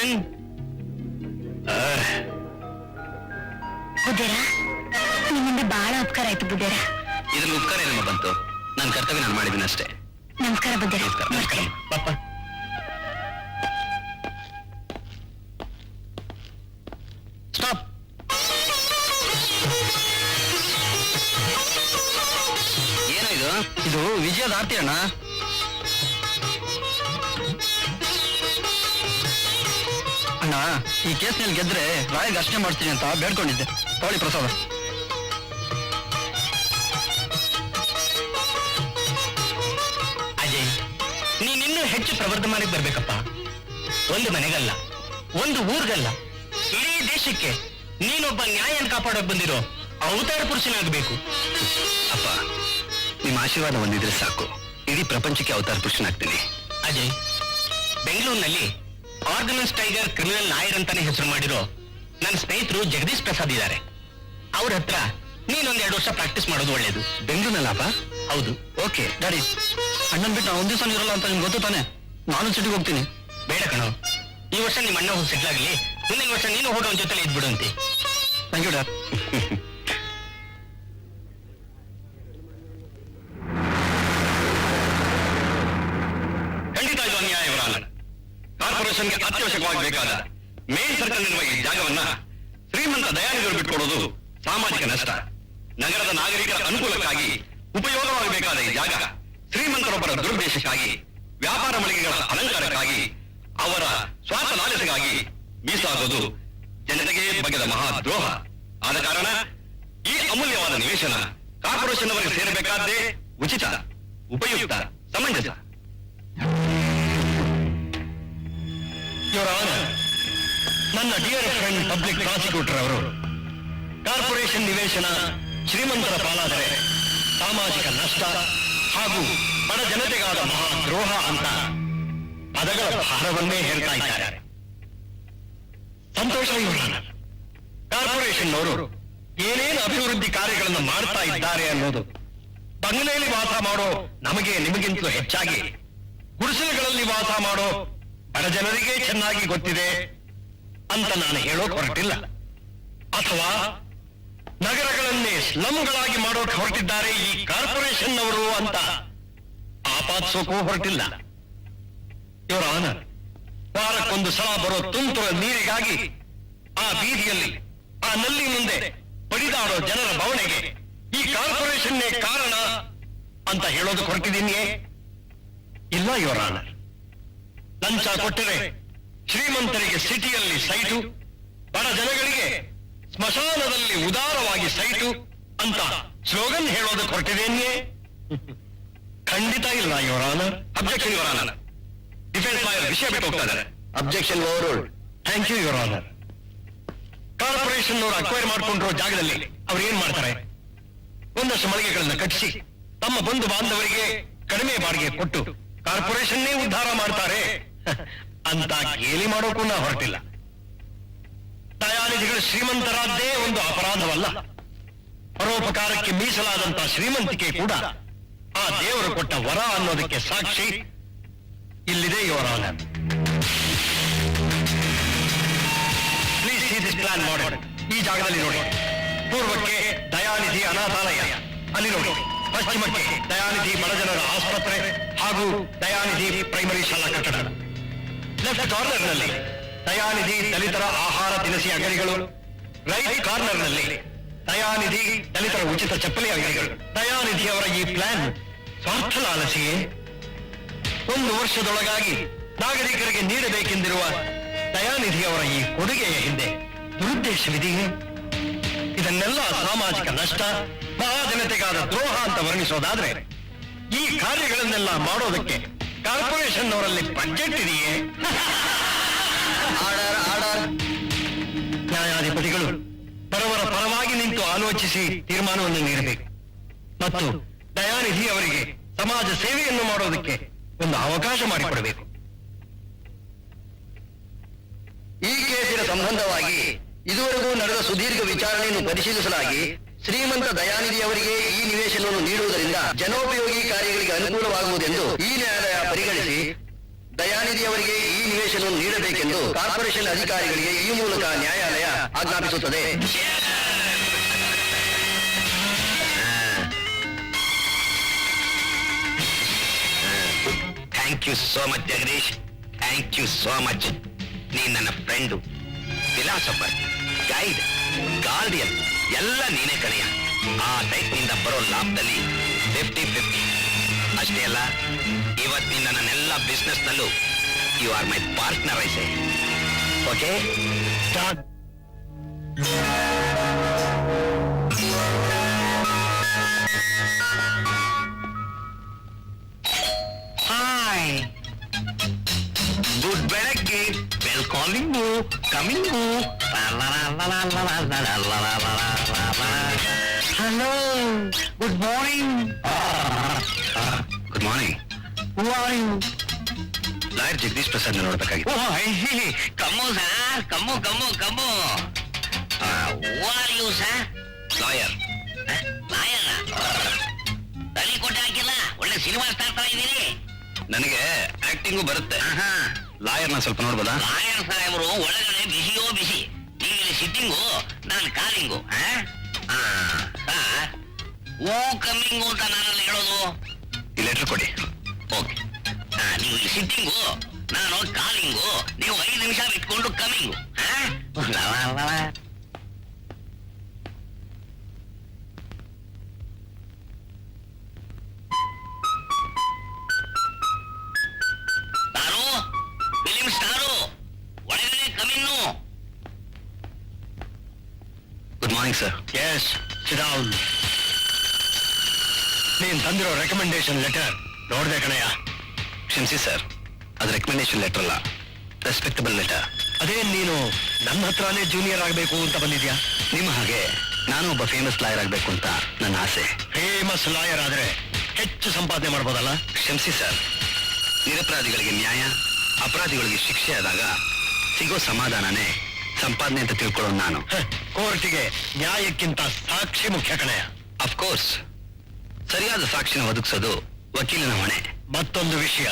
Corporation. ಬುದ್ಧೇರ, ನಿಮ್ಮಿಂದ ಬಹಳ ಉಪಕಾರ ಆಯ್ತು ಬುದ್ಧೇರ. ಇದ್ರಲ್ಲಿ ಉಪಕಾರ ಏನಮ್ಮ ಬಂತು? ನನ್ನ ಕರ್ತವ್ಯ ನಾನು ಮಾಡಿದ್ದೀನಿ ಅಷ್ಟೇ. ನಮಸ್ಕಾರ ಬುದ್ಧೇರ. ನಮಸ್ಕಾರ ಪಾಪ. ಸ್ಟಾಪ್. ಏನೋ ಇದು? ಇದು ವಿಜಯದ ಆರ್ತಿ ಅಣ್ಣ. ಅಣ್ಣ, ಈ ಕೇಸ್ನಲ್ಲಿ ಗೆದ್ರೆ ರಾಯಿಗೆ ಅಷ್ಟೇ ಮಾಡ್ತೀನಿ ಅಂತ ಬೇಡ್ಕೊಂಡಿದ್ದೆ. ತಗೊಳ್ಳಿ ಪ್ರಸಾದ. ಅಜಯ್, ನೀನಿನ್ನೂ ಹೆಚ್ಚು ಪ್ರವರ್ಧಮಾನಕ್ಕೆ ಬರ್ಬೇಕಪ್ಪ. ಒಂದು ಮನೆಗಲ್ಲ, ಒಂದು ಊರ್ಗಲ್ಲ, ಇಡೀ ದೇಶಕ್ಕೆ ನೀನೊಬ್ಬ ನ್ಯಾಯನ ಕಾಪಾಡೋಕೆ ಬಂದಿರೋ ಅವತಾರ ಪುರುಷನಾಗಬೇಕು. ಅಪ್ಪ, ನಿಮ್ಮ ಆಶೀರ್ವಾದ ಹೊಂದಿದ್ರೆ ಸಾಕು, ಇಡೀ ಪ್ರಪಂಚಕ್ಕೆ ಅವತಾರ ಪುರುಷನಾಗ್ತೀನಿ. ಅಜಯ್, ಬೆಂಗಳೂರಿನಲ್ಲಿ ಆರ್ಗನೈಸ್ ಟೈಗರ್ ಕ್ರಿಮಿನಲ್ ಲಾಯರ್ ಅಂತಾನೆ ಹೆಸರು ಮಾಡಿರೋ ನನ್ನ ಸ್ನೇಹಿತರು ಜಗದೀಶ್ ಪ್ರಸಾದ್ ಇದ್ದಾರೆ. ಅವ್ರ ಹತ್ರ ನೀನೊಂದೆರಡು ವರ್ಷ ಪ್ರಾಕ್ಟೀಸ್ ಮಾಡೋದು ಒಳ್ಳೇದು. ಬೆಂಗಳೂರಿನಲ್ಲಪ್ಪ? ಹೌದು. ಓಕೆ ಡ್ಯಾಡಿ, ಅಣ್ಣನ್ ಬಿಟ್ಟು ನಾವು ಒಂದ್ ದಿವಸ ಇರಲ್ಲ ಅಂತ ನಿಮ್ಗೆ ಗೊತ್ತು ತಾನೆ? ನಾನು ಸಿಟಿಗೆ ಹೋಗ್ತೀನಿ. ಬೇಡ ಕಣೋ, ಈ ವರ್ಷ ನಿಮ್ಮ ಅಣ್ಣ ಹೋಗಿ ಸೆಟ್ಲ್ ಆಗಲಿ, ಮುಂದಿನ ವರ್ಷ ನೀನು ಹೋಗೋ ಜೊತೆಲಿ ಇದ್ಬಿಡು ಅಂತೆ. Thank you dad. ಖಂಡಿತ ಇದು ಅನ್ಯಾಯ ಇವರ ಅಲ್ಲ. ಕಾರ್ಪೊರೇಷನ್ಗೆ ಅತ್ಯವಶ್ಯಕವಾಗಿ ಬೇಕಾದ ಮೇನ್ ಸರ್ಕಲ್ ಇರುವ ಈ ಜಾಗವನ್ನ ಶ್ರೀಮಂತ ದಯಾನಿಧಿಗಳು ಬಿಟ್ಕೊಡೋದು ಸಾಮಾಜಿಕ ನಷ್ಟ. ನಗರದ ನಾಗರಿಕರ ಅನುಕೂಲಕ್ಕಾಗಿ ಉಪಯೋಗವಾಗಬೇಕಾದ ಈ ಜಾಗ ಶ್ರೀಮಂತರೊಬ್ಬರ ದುರುದ್ದೇಶಕ್ಕಾಗಿ, ವ್ಯಾಪಾರ ಮಳಿಗೆಗಳ ಅಲಂಕಾರಕ್ಕಾಗಿ, ಅವರ ಸ್ವಾರ್ಥ ಲಾಲಸೆಗಾಗಿ ಮೀಸಲಾಗೋದು ಜನತೆಗೆ ಬಗೆದ ಮಹಾ ದ್ರೋಹ. ಆದ ಕಾರಣ ಈ ಅಮೂಲ್ಯವಾದ ನಿವೇಶನ ಕಾರ್ಪೊರೇಷನ್ ಅವರಿಗೆ ಸೇರಬೇಕಾದ್ದೇ ಉಚಿತ, ಉಪಯುಕ್ತ, ಸಮಂಜಸ. ನನ್ನ ಡಿಯರ್ ಫ್ರೆಂಡ್ ಪಬ್ಲಿಕ್ ಪ್ರಾಸಿಕ್ಯೂಟರ್ ಅವರು ಕಾರ್ಪೊರೇಷನ್ ನಿವೇಶನ ಶ್ರೀಮಂತರ ಪಾಲಾದರೆ ಸಾಮಾಜಿಕ ನಷ್ಟ ಹಾಗೂ ಬಡ ಜನತೆಗಾದ ಮಹಾ ದ್ರೋಹ ಅಂತ ಪದಗಳ ಭಾರವನ್ನೇ ಹೇಳ್ತಾ ಇದ್ದಾರೆ. ಸಂತೋಷ ಇವರ ಕಾರ್ಪೊರೇಷನ್ನವರು ಏನೇನು ಅಭಿವೃದ್ಧಿ ಕಾರ್ಯಗಳನ್ನು ಮಾಡ್ತಾ ಇದ್ದಾರೆ ಅನ್ನೋದು ಬಂಗಲೆಯಲ್ಲಿ ವಾಸ ಮಾಡೋ ನಮಗೆ ನಿಮಗಿಂತಲೂ ಹೆಚ್ಚಾಗಿ ಗುಡಿಸಲುಗಳಲ್ಲಿ ವಾಸ ಮಾಡೋ ಬಡ ಜನರಿಗೆ ಚೆನ್ನಾಗಿ ಗೊತ್ತಿದೆ ಅಂತ ನಾನು ಹೇಳೋಕ್ ಹೊರಟಿಲ್ಲ. ಅಥವಾ ನಗರಗಳನ್ನೇ ಸ್ಲಮ್ಗಳಾಗಿ ಮಾಡೋಕ್ ಹೊರಟಿದ್ದಾರೆ ಈ ಕಾರ್ಪೊರೇಷನ್ ಅವರು ಅಂತ ಆಪಾದಿಸೋಕೂ ಹೊರಟಿಲ್ಲ. ಇವರ ಆನರ್, ವಾರಕ್ಕೊಂದು ಸಲ ಬರೋ ತುಂತುರ ನೀರಿಗಾಗಿ ಆ ಬೀದಿಯಲ್ಲಿ ಆ ನಲ್ಲಿ ಮುಂದೆ ಬಡಿದಾಡೋ ಜನರ ಬವಣೆಗೆ ಈ ಕಾರ್ಪೊರೇಷನ್ನೇ ಕಾರಣ ಅಂತ ಹೇಳೋದು ಹೊರಟಿದೀನಿಯೇ? ಇಲ್ಲ ಇವರ ಆನರ್. ಲಂಚ ಕೊಟ್ಟರೆ ಶ್ರೀಮಂತರಿಗೆ ಸಿಟಿಯಲ್ಲಿ ಸೈಟು, ಬಡ ಜನಗಳಿಗೆ ಸ್ಮಶಾನದಲ್ಲಿ ಉದಾರವಾಗಿ ಸೈಟು ಅಂತ ಸ್ಲೋಗನ್ ಹೇಳೋದಕ್ಕೆ ಹೊರಟಿದೇನಿಯೇ? ಖಂಡಿತ ಇಲ್ಲ your honour. Objection your honour. Defence lawyer ವಿಷಯ ಬಿಟ್ಟು ಹೋಗ್ತಾ ಇದ್ದಾರೆ. Objection overruled. Thank you your honour. Corporation ಅವರು ಅಕ್ವೈರ್ ಮಾಡ್ಕೊಂಡಿರೋ ಜಾಗದಲ್ಲಿ ಅವ್ರು ಏನ್ ಮಾಡ್ತಾರೆ? ಒಂದಷ್ಟು ಮಳಿಗೆಗಳನ್ನ ಕಟ್ಟಿಸಿ ತಮ್ಮ ಬಂಧು ಬಾಂಧವರಿಗೆ ಕಡಿಮೆ ಬಾಡಿಗೆ ಕೊಟ್ಟು ಕಾರ್ಪೊರೇಷನ್ನೇ ಉದ್ಧಾರ ಮಾಡ್ತಾರೆ ಅಂತ ಗೇಲಿ ಮಾಡೋಕ್ಕೂ ನಾ ಹೊರಟಿಲ್ಲ. ದಯಾನಿಧಿಗಳು ಶ್ರೀಮಂತರಾದ್ದೇ ಒಂದು ಅಪರಾಧವಲ್ಲ. ಪರೋಪಕಾರಕ್ಕೆ ಮೀಸಲಾದಂತ ಶ್ರೀಮಂತಿಕೆ ಕೂಡ ಆ ದೇವರು ಕೊಟ್ಟ ವರ ಅನ್ನೋದಕ್ಕೆ ಸಾಕ್ಷಿ ಇಲ್ಲಿದೆ your honour. Please see this plan model. ಈ ಜಾಗದಲ್ಲಿ ನೋಡಿ. ಪೂರ್ವಕ್ಕೆ ದಯಾನಿಧಿ ಅನಾಥಾಲಯ, ಅಲ್ಲಿ ನೋಡಿ. ಪಶ್ಚಿಮಕ್ಕೆ ದಯಾನಿಧಿ ಬಡಜನರ ಆಸ್ಪತ್ರೆ ಹಾಗೂ ದಯಾನಿಧಿ ಪ್ರೈಮರಿ ಶಾಲಾ ಕಟ್ಟಡ. ಲೆಫ್ಟ್ ಕಾರ್ನರ್ನಲ್ಲಿ ದಯಾನಿಧಿ ದಲಿತರ ಆಹಾರ ದಿನಸಿ ಅಂಗಡಿಗಳು. ರೈಟ್ ಕಾರ್ನರ್ನಲ್ಲಿ ದಯಾನಿಧಿ ದಲಿತರ ಉಚಿತ ಚಪ್ಪಲಿ ಅಂಗಡಿಗಳು. ದಯಾನಿಧಿ ಅವರ ಈ ಪ್ಲಾನ್ ಸ್ವಾರ್ಥ ಲಾಲಸೆಯೇ? 1 ವರ್ಷದೊಳಗಾಗಿ ನಾಗರಿಕರಿಗೆ ನೀಡಬೇಕೆಂದಿರುವ ದಯಾನಿಧಿ ಅವರ ಈ ಕೊಡುಗೆಯ ಹಿಂದೆ ದುರುದ್ದೇಶವಿದೆಯೇ? ಇದನ್ನೆಲ್ಲ ಸಾಮಾಜಿಕ ನಷ್ಟ, ಮಹಾಜನತೆಗಾದ ದ್ರೋಹ ಅಂತ ವರ್ಣಿಸೋದಾದ್ರೆ ಈ ಕಾರ್ಯಗಳನ್ನೆಲ್ಲ ಮಾಡೋದಕ್ಕೆ ಕಾರ್ಪೊರೇಷನ್ ಅವರಲ್ಲಿ ಬಜೆಟ್ ಇದೆಯೇ? ನ್ಯಾಯಾಧಿಪತಿಗಳು ಬಡವರ ಪರವಾಗಿ ನಿಂತು ಆಲೋಚಿಸಿ ತೀರ್ಮಾನವನ್ನು ನೀಡಬೇಕು ಮತ್ತು ದಯಾನಿಧಿ ಅವರಿಗೆ ಸಮಾಜ ಸೇವೆಯನ್ನು ಮಾಡೋದಕ್ಕೆ ಒಂದು ಅವಕಾಶ ಮಾಡಿಕೊಡಬೇಕು. ಈ ಕೇಸಿನ ಸಂಬಂಧವಾಗಿ ಇದುವರೆಗೂ ನಡೆದ ಸುದೀರ್ಘ ವಿಚಾರಣೆಯನ್ನು ಪರಿಶೀಲಿಸಲಾಗಿ ಶ್ರೀಮಂತ ದಯಾನಿಧಿ ಅವರಿಗೆ ಈ ನಿವೇಶನವನ್ನು ನೀಡುವುದರಿಂದ ಜನೋಪಯೋಗಿ ಕಾರ್ಯಗಳಿಗೆ ಅನುಕೂಲವಾಗುವುದೆಂದು ಈ ನ್ಯಾಯಾಲಯ ಪರಿಗಣಿಸಿ ದಯಾನಿಧಿ ಅವರಿಗೆ ಈ ನಿವೇಶನ ನೀಡಬೇಕೆಂದು ಕಾರ್ಪೊರೇಷನ್ ಅಧಿಕಾರಿಗಳಿಗೆ ಈ ಮೂಲಕ ನ್ಯಾಯಾಲಯ ಆಜ್ಞಾಪಿಸುತ್ತದೆ. Thank you so much Jagadish, thank you so much. ನೀನ್ ನನ್ನ ಫ್ರೆಂಡು, ಫಿಲಾಸಫರ್, ಗೈಡ್, ಗಾರ್ಡಿಯನ್ ಎಲ್ಲ ನೀನೇ ಕಣೆಯ. ಆ ಸೈಟ್ನಿಂದ ಬರೋ ಲಾಭದಲ್ಲಿ 50-50. ಅಷ್ಟೇ ಅಲ್ಲ, ಇವತ್ತಿನಿಂದ ನನ್ನೆಲ್ಲ ಬಿಸ್ನೆಸ್ ನಲ್ಲೂ ಯು ಆರ್ ಮೈ ಪಾರ್ಟ್ನರ್ ಐಸೆ. Okay start. ಹಾಯ್, ಗುಡ್ ಬೆಳಗ್ಗೆ, well calling, coming. Hello, good morning. Good morning. Who are you? Lawyer Jagadish Prasad ನೋಡ್ಬೇಕಾಗಿತ್ತು. Come sir, come come come. Who are you sir? Lawyer. Lawyer ತಲೆ ಕೊಟ್ಟೆ ಹಾಕಿಲ್ಲ, ಒಳ್ಳೆ cinema start ಆಗಿದ್ದೀರಿ. ನನಗೆ acting ಬರುತ್ತೆ. ಲಾಯರ್ನ ಸ್ವಲ್ಪ ನೋಡ್ಬೋದಾ? ಲಾಯರ್ ಸಾಹೇಬರು ಒಳಗಡೆ ಬಿಸಿಯೋ ಬಿಸಿ, ನೀವು ಸಿಟ್ಟಿಂಗು, ನಾನು ಕಾಲಿಂಗು. ಸರ್, ಹೂ ಕಮ್ಮಿಂಗು ಅಂತ ನಾನಲ್ಲಿ ಹೇಳೋದು. ಈ ಲೆಟರ್ ಕೊಡಿ. ಓಕೆ. ನೀವು ಇಲ್ಲಿ ಸಿಟ್ಟಿಂಗು, ನಾನು ಕಾಲಿಂಗು, ನೀವು 5 ನಿಮಿಷ ಬಿಟ್ಕೊಂಡು ಕಮ್ಮಿಂಗು. ಫಿಲಿಂ ಸ್ಟಾರು ಒಳಗಡೆ come in. Good morning sir. Yes, sit down. ನೀನ್ ತಂದಿರೋ ರೆಕಮೆಂಡೇಶನ್ ಲೆಟರ್ ನೋಡ್ದೆ ಕಣಯ್ಯ. ಕ್ಷಮಿಸಿ ಸರ್, ಅದು ರೆಕಮೆಂಡೇಶನ್ ಲೆಟರ್ ಅಲ್ಲ, ರೆಸ್ಪೆಕ್ಟಬಲ್ ಲೆಟರ್. ಅದೇ ನೀನು ನನ್ನ ಹತ್ರನೇ ಜೂನಿಯರ್ ಆಗಬೇಕು ಅಂತ ಬಂದಿದ್ಯಾ? ನಿಮ್ಮ ಹಾಗೆ ನಾನು ಒಬ್ಬ ಫೇಮಸ್ ಲಾಯರ್ ಆಗಬೇಕು ಅಂತ ನನ್ನ ಆಸೆ. ಫೇಮಸ್ ಲಾಯರ್ ಆದ್ರೆ ಹೆಚ್ಚು ಸಂಪಾದನೆ ಮಾಡ್ಬೋದಲ್ಲ? ಕ್ಷಮಿಸಿ ಸರ್, ನಿರಪರಾಧಿಗಳಿಗೆ ನ್ಯಾಯ, ಅಪರಾಧಿಗಳಿಗೆ ಶಿಕ್ಷೆ ಆದಾಗ ಸಿಗೋ ಸಮಾಧಾನನೇ ಸಂಪಾದನೆ ಅಂತ ತಿಳ್ಕೊಳ್ಳೋ ನಾನು. ಕೋರ್ಟಿಗೆ ನ್ಯಾಯಕ್ಕಿಂತ ಸಾಕ್ಷಿ ಮುಖ್ಯ ಕಣಯ್ಯ. ಅಫ್ಕೋರ್ಸ್, ಸರಿಯಾದ ಸಾಕ್ಷಿನ ಒದಗಿಸೋದು ವಕೀಲನ ಹೊಣೆ. ಮತ್ತೊಂದು ವಿಷಯ,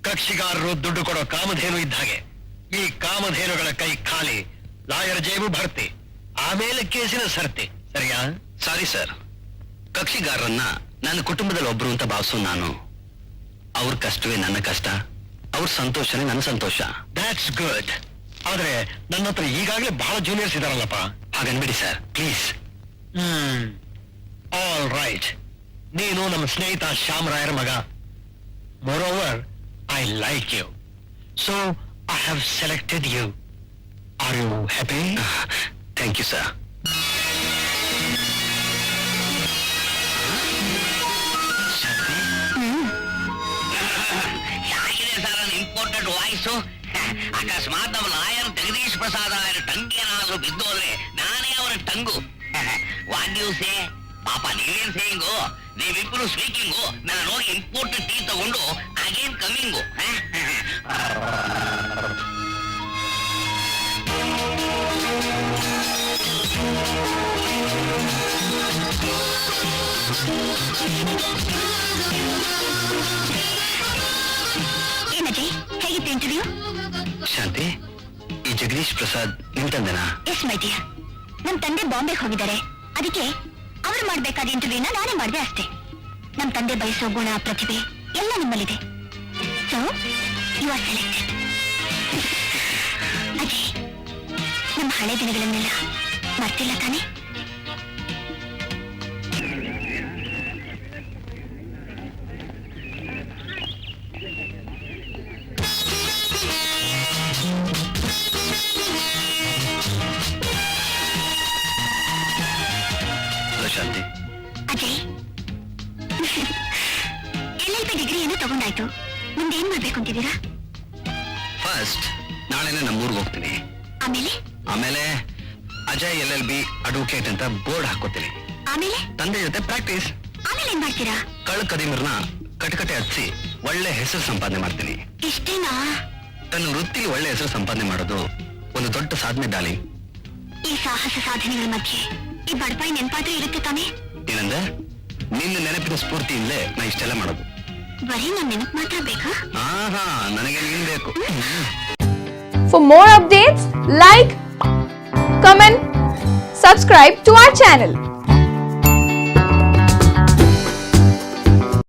ಕಕ್ಷಿಗಾರರು ದುಡ್ಡು ಕೊಡೋ ಕಾಮಧೇನು ಇದ್ದ ಹಾಗೆ. ಈ ಕಾಮಧೇನುಗಳ ಕೈ ಖಾಲಿ, ಲಾಯರ್ ಜೇಬು ಭರ್ತಿ, ಆಮೇಲೆ ಕೇಸಿನ ಸರ್ತಿ. ಸರಿಯಾ? ಸಾರಿ ಸರ್, ಕಕ್ಷಿಗಾರರನ್ನ ನನ್ನ ಕುಟುಂಬದಲ್ಲಿ ಒಬ್ರು ಅಂತ ಭಾವಿಸೋ ನಾನು. ಅವ್ರ ಕಷ್ಟವೇ ನನ್ನ ಕಷ್ಟ, ಅವ್ರ ಸಂತೋಷನೇ ನನ್ನ ಸಂತೋಷ. That's good. ಆದ್ರೆ ನನ್ನ ಹತ್ರ ಈಗಾಗಲೇ ಬಹಳ ಜೂನಿಯರ್ಸ್ ಇದಾರಲ್ಲಪ್ಪ. ಹಾಗನ್ಬಿಡಿ ಸರ್, ಪ್ಲೀಸ್. All right. ನೀನು ನಮ್ಮ ಸ್ನೇಹಿತ ಶ್ಯಾಮರಾಯರ ಮಗ. Moreover, I like you, so I have selected you. Are you happy? Thank you sir. ಹೇಗಿದೆ ಸರ್ ನನ್ನ ಇಂಪಾರ್ಟೆಂಟ್ ವಾಯ್ಸು? ಅಕಸ್ಮಾತ್ ನಮ್ಮ ಲಾಯರ್ ಜಗದೀಶ್ ಪ್ರಸಾದ್ ಅವರ ಟಂಗೇನಾದ್ರೂ ಬಿದ್ದೋದ್ರೆ ನಾನೇ ಅವರ ಟಂಗು. What you say? ಪಾಪ ನೀವೇನ್ ಸೇಯಿಂಗು, ನೀವಿಬ್ರು ಸ್ಪೀಕಿಂಗು, ನಾನು ಹೋಗಿ ಇಂಪೋರ್ಟೆಡ್ ಟೀ ತಗೊಂಡು ಅಗೇನ್ ಕಮಿಂಗು. ಏನಜಯ್, ಹೇಗಿತ್ತು ಇಂಟರ್ವ್ಯೂ? ಶಾಂತಿ, ಈ ಜಗದೀಶ್ ಪ್ರಸಾದ್ ನಿಮ್ ತಂದೆನಾ? ಎಸ್ ಮೈ ಡಿಯರ್, ನಮ್ ತಂದೆ ಬಾಂಬೆಗೆ ಹೋಗಿದ್ದಾರೆ. ಅದಕ್ಕೆ ಅವರು ಮಾಡ್ಬೇಕಾದ ಇಂಟರ್ವ್ಯೂನ ನಾನೇ ಮಾಡಿದೆ ಅಷ್ಟೇ. ನಮ್ ತಂದೆ ಬಯಸೋ ಗುಣ, ಪ್ರತಿಭೆ ಎಲ್ಲ ನಿಮ್ಮಲ್ಲಿದೆ. So you are selected. Ajay, ನಮ್ಮ ಹಳೆ ದಿನಗಳನ್ನೆಲ್ಲ ಮರ್ತಿಲ್ಲ ತಾನೆ? ಶಾಂತಿ, ಅಜಯ್, LLB ಡಿಗ್ರಿಯನ್ನು ತಗೊಂಡಾಯ್ತು. ಮುಂದೆ ಏನ್ ಮಾಡ್ಬೇಕು ಅಂತಿದ್ದೀರಾ? ಫಸ್ಟ್ ನಾಳೆನೆ ನಮ್ಮೂರ್ಗೆ ಹೋಗ್ತೀನಿ. ಆಮೇಲೆ ಅಜಯ್ LLB ಅಡ್ವೊಕೇಟ್ ಅಂತ ಬೋರ್ಡ್ ಹಾಕೋತೀನಿ. ಆಮೇಲೆ ತಂದೆ ಜೊತೆ ಪ್ರಾಕ್ಟೀಸ್. ಆಮೇಲೆ ಏನ್ ಮಾಡ್ತೀರಾ? ಕಳ್ಳ ಕದಿಮರ್ನ ಕಟಕಟೆ ಹಚ್ಚಿ ಒಳ್ಳೆ ಹೆಸರು ಸಂಪಾದನೆ ಮಾಡ್ತೀನಿ. ಇಷ್ಟೇನಾ? ತನ್ನ ವೃತ್ತಿಲಿ ಒಳ್ಳೆ ಹೆಸರು ಸಂಪಾದನೆ ಮಾಡೋದು ಒಂದು ದೊಡ್ಡ ಸಾಧನೆ ಡಾರ್ಲಿಂಗ್. ಈ ಸಾಹಸ ಸಾಧನೆಗಳ ಮಧ್ಯೆ ಈ ಬಡಪಾಯಿ ನೆನಪಾದ್ರೂ ಇರುತ್ತೆ ತಾನೇ? ಏನಂದ್ರೆ ನಿನ್ನ ನೆನಪಿನ ಸ್ಫೂರ್ತಿಯಿಂದಲೇ ನಾ ಇಷ್ಟೆಲ್ಲ ಮಾಡೋದು. ಬರೀ ನನ್ನ ನೆನಪು ಮಾತ್ರ ಬೇಕಾ? ಆಹಾ, ನನಗೆ ನೀನ್ ಬೇಕು. For more updates, like, comment, subscribe to our channel.